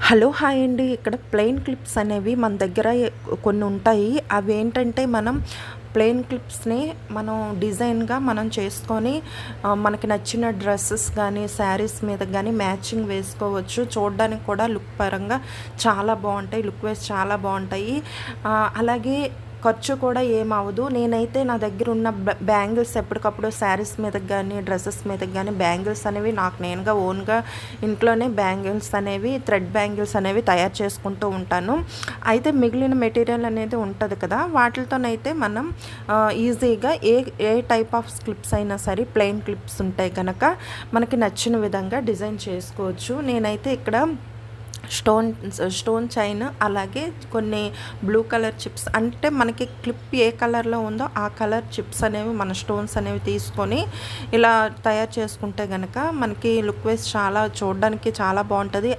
Hello! Hi అండి. ఇక్కడ plain clips అనేవి మన దగ్గర కొన్ని ఉంటాయి. అవేంటంటే మనం ప్లెయిన్ క్లిప్స్‌ని మనం డిజైన్‌గా మనం చేసుకొని మనకి నచ్చిన డ్రెసెస్ గానీ, శారీస్ మీద గానీ మ్యాచింగ్ వేసుకోవచ్చు. చూడడానికి కూడా లుక్ పరంగా చాలా బావుంటాయి. లుక్ వైస్ చాలా బావుంటాయి. అలాగే ఖర్చు కూడా ఏమవ్వదు. నేనైతే నా దగ్గరున్న బ్యాంగిల్స్ ఎప్పటికప్పుడు శారీస్ మీదకి గానీ, డ్రెసెస్ మీదకి గానీ బ్యాంగిల్స్ అనేవి నాకు నేనుగా ఓన్‌గా ఇంట్లోనే బ్యాంగిల్స్ అనేవి థ్రెడ్ బ్యాంగిల్స్ అనేవి తయారు చేసుకుంటూ ఉంటాను. అయితే మిగిలిన మెటీరియల్ అనేది ఉంటది కదా! వాటిలతోనైతే మనం ఈజీగా ఏ ఏ టైప్ ఆఫ్ క్లిప్స్ అయినా సరే ప్లెయిన్ క్లిప్స్ ఉంటే గనక మనకి నచ్చిన విధంగా డిజైన్ చేసుకోవచ్చు. నేనైతే ఇక్కడ స్టోన్ చైన్, అలాగే కొన్ని బ్లూ కలర్ చిప్స్, అంటే మనకి క్లిప్ ఏ కలర్‌లో ఉందో ఆ కలర్ చిప్స్ అనేవి మన స్టోన్స్ అనేవి తీసుకొని ఇలా తయారు చేసుకుంటే గనక మనకి లుక్ వైస్ చాలా చూడడానికి చాలా బావుంటది.